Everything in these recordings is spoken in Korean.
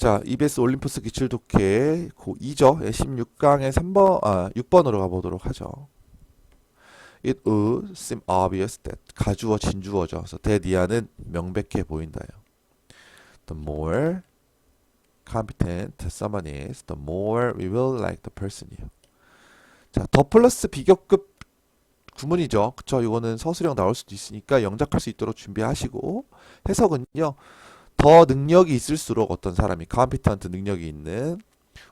자, EBS 올림푸스 기출독해 고2죠. 16강의 3번, 6번으로 가보도록 하죠. It would seem obvious that 가주어 진주어죠. 그래서 that 이하는 명백해 보인다요. The more competent someone is, the more we will like the person이에요. 자, 더 플러스 비교급 구문이죠. 그쵸? 이거는 서술형 나올 수도 있으니까 영작할 수 있도록 준비하시고 해석은요. 더 능력이 있을수록 어떤 사람이 competent 능력이 있는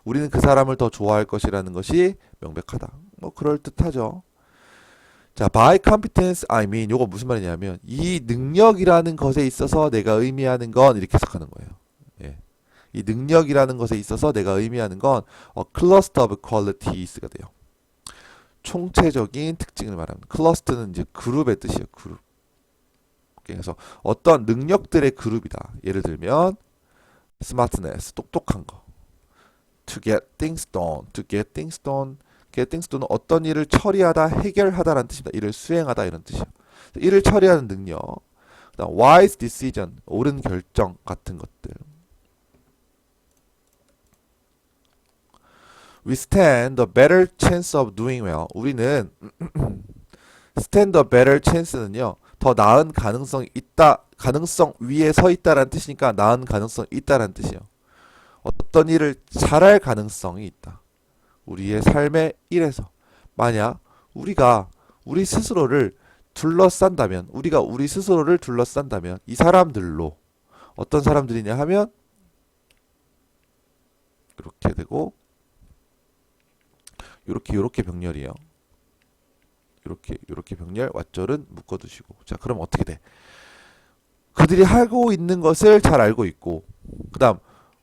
우리는 그 사람을 더 좋아할 것이라는 것이 명백하다. 뭐 그럴듯하죠. 자, by competence I mean 요거 무슨 말이냐면 이 능력이라는 것에 있어서 내가 의미하는 건 이렇게 해석하는 거예요. 예. 이 능력이라는 것에 있어서 내가 의미하는 건 a cluster of qualities가 돼요. 총체적인 특징을 말하는 클러스터는 이제 그룹의 뜻이에요. 그룹. 그래서 어떤 능력들의 그룹이다. 예를 들면 smartness, 똑똑한 거. to get things done, to get things done, get things done은 어떤 일을 처리하다, 해결하다라는 뜻입니다. 일을 수행하다 이런 뜻이에요. 일을 처리하는 능력. 그다음 wise decision, 옳은 결정 같은 것들. We stand a better chance of doing well. 우리는 stand a better chance는요. 더 나은 가능성이 있다. 가능성 위에 서 있다라는 뜻이니까 나은 가능성이 있다라는 뜻이에요. 어떤 일을 잘할 가능성이 있다. 우리의 삶의 일에서 만약 우리가 우리 스스로를 둘러싼다면 우리가 우리 스스로를 둘러싼다면 이 사람들로 어떤 사람들이냐 하면 이렇게 되고 요렇게 병렬이에요. 요렇게 병렬 왓절은 묶어두시고 자 그럼 어떻게 돼? 그들이 하고 있는 것을 잘 알고 있고 그 다음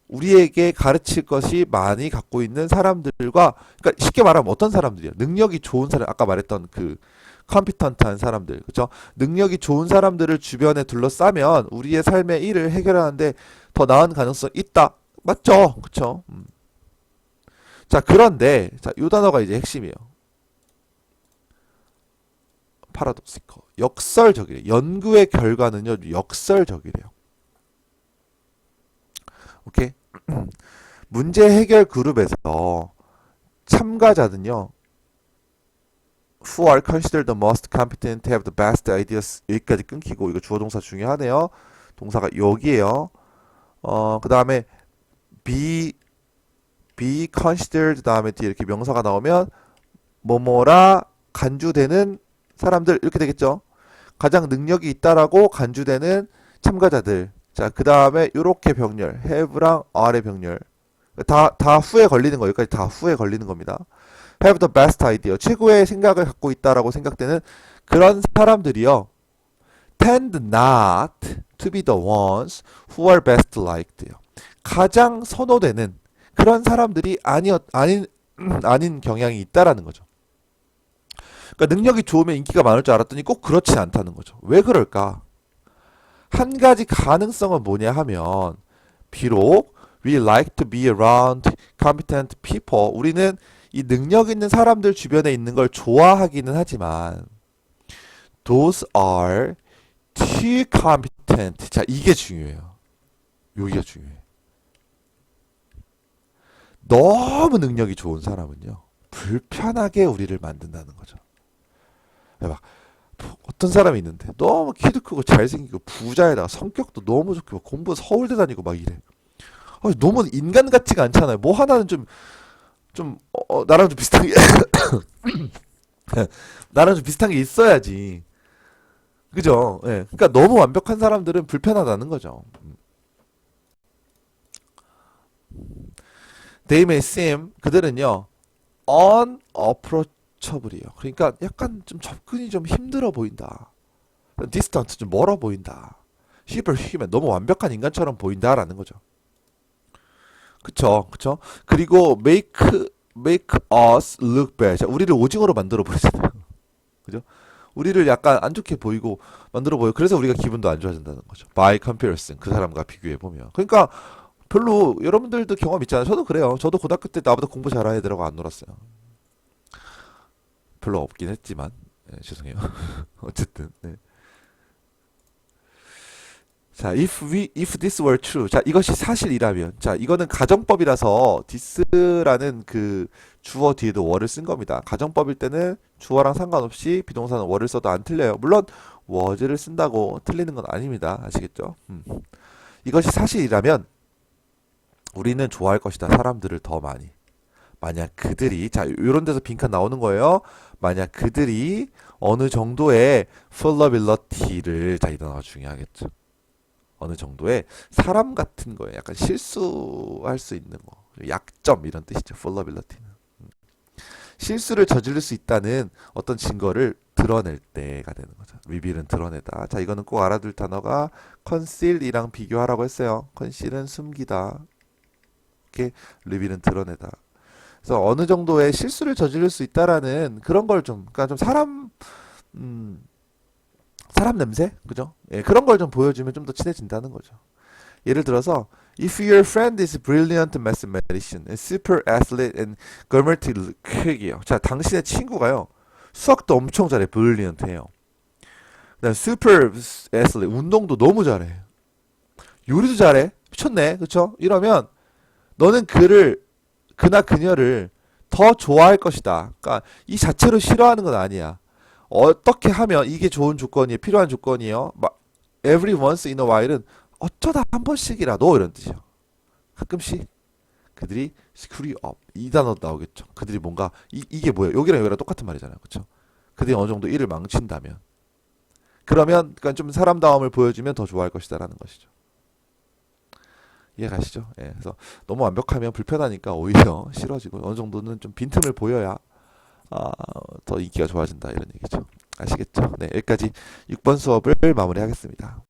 우리에게 가르칠 것이 많이 갖고 있는 사람들과 그러니까 쉽게 말하면 어떤 사람들이야? 능력이 좋은 사람 아까 말했던 그 컴피턴트한 사람들 그죠? 능력이 좋은 사람들을 주변에 둘러싸면 우리의 삶의 일을 해결하는데 더 나은 가능성이 있다. 맞죠? 그쵸? 자 그런데 자, 요 단어가 이제 핵심이에요. 파라독시커. 역설적이래요. 연구의 결과는요. 역설적이래요. 오케이? 문제 해결 그룹에서 참가자는요. Who are considered the most competent, have the best ideas 여기까지 끊기고 이거 주어 동사 중요하네요. 동사가 여기에요. 그 다음에 be considered 다음에 뒤에 이렇게 명사가 나오면 뭐뭐라 간주되는 사람들 이렇게 되겠죠. 가장 능력이 있다라고 간주되는 참가자들. 자, 그 다음에 요렇게 병렬, have랑 are의 병렬. 다 후에 걸리는 거, 여기까지 다 후에 걸리는 겁니다. have the best idea. 최고의 생각을 갖고 있다라고 생각되는 그런 사람들이요. tend not to be the ones who are best liked. 가장 선호되는 그런 사람들이 아닌 경향이 있다라는 거죠. 그러니까 능력이 좋으면 인기가 많을 줄 알았더니 꼭 그렇지 않다는 거죠. 왜 그럴까? 한 가지 가능성은 뭐냐 하면 비록 we like to be around competent people 우리는 이 능력 있는 사람들 주변에 있는 걸 좋아하기는 하지만 those are too competent 자 이게 중요해요. 여기가 중요해. 너무 능력이 좋은 사람은요 불편하게 우리를 만든다는 거죠. 막 어떤 사람이 있는데 너무 키도 크고 잘생기고 부자에다가 성격도 너무 좋고 공부 서울대 다니고 막 이래. 너무 인간 같지가 않잖아요. 뭐 하나는 나랑 좀 비슷한 게 나랑 좀 비슷한 게 있어야지. 그죠? 예. 그러니까 너무 완벽한 사람들은 불편하다는 거죠. They may seem 그들은요 unapproachable이에요. 그러니까 약간 좀 접근이 좀 힘들어 보인다. distant 좀 멀어 보인다. superhuman 너무 완벽한 인간처럼 보인다라는 거죠. 그쵸? 그리고 make us look bad. 자, 우리를 오징어로 만들어 버리잖아요. 그죠? 우리를 약간 안 좋게 보이고 만들어 보여. 그래서 우리가 기분도 안 좋아진다는 거죠. by comparison 그 사람과 비교해 보면. 그러니까 별로 여러분들도 경험 있잖아요. 저도 그래요. 저도 고등학교 때 나보다 공부 잘하는 애들하고 안 놀았어요. 별로 없긴 했지만 죄송해요. 어쨌든 네. 자, if this were true. 자, 이것이 사실이라면. 자, 이거는 가정법이라서 this라는 그 주어 뒤에도 were를 쓴 겁니다. 가정법일 때는 주어랑 상관없이 비동사는 were를 써도 안 틀려요. 물론 was를 쓴다고 틀리는 건 아닙니다. 아시겠죠? 이것이 사실이라면 우리는 좋아할 것이다. 사람들을 더 많이. 만약 그들이, 자, 요런 데서 빈칸 나오는 거예요. 만약 그들이 어느 정도의 fallibility를, 자, 이 단어가 중요하겠죠. 어느 정도의 사람 같은 거예요. 약간 실수할 수 있는 거. 약점 이런 뜻이죠. fallibility는. 실수를 저지를 수 있다는 어떤 증거를 드러낼 때가 되는 거죠. reveal은 드러내다. 자, 이거는 꼭 알아둘 단어가 conceal이랑 비교하라고 했어요. conceal은 숨기다. 이렇게 reveal은 드러내다. 그래서 어느 정도의 실수를 저지를 수 있다라는 그런 걸 좀, 그러니까 좀 사람 냄새? 그죠? 예, 그런 걸 좀 보여주면 좀 더 친해진다는 거죠. 예를 들어서, if your friend is brilliant mathematician, a super athlete and government quick이요. 자, 당신의 친구가요, 수학도 엄청 잘해, brilliant해요. 그다음 super athlete, 운동도 너무 잘해. 요리도 잘해, 미쳤네, 그쵸? 이러면 너는 그나 그녀를 더 좋아할 것이다. 그러니까 이 자체로 싫어하는 건 아니야. 어떻게 하면 이게 좋은 조건이에요, 필요한 조건이에요. every once in a while은 어쩌다 한 번씩이라도 이런 뜻이에요. 가끔씩 그들이 screw you up 이 단어 나오겠죠. 그들이 뭔가 이게 뭐예요? 여기랑 여기랑 똑같은 말이잖아요, 그렇죠? 그들이 어느 정도 일을 망친다면, 그러면 그러니까 좀 사람다움을 보여주면 더 좋아할 것이다라는 것이죠. 이해 가시죠? 예, 그래서 너무 완벽하면 불편하니까 오히려 싫어지고 어느 정도는 좀 빈틈을 보여야 더 인기가 좋아진다 이런 얘기죠. 아시겠죠? 네, 여기까지 6번 수업을 마무리하겠습니다.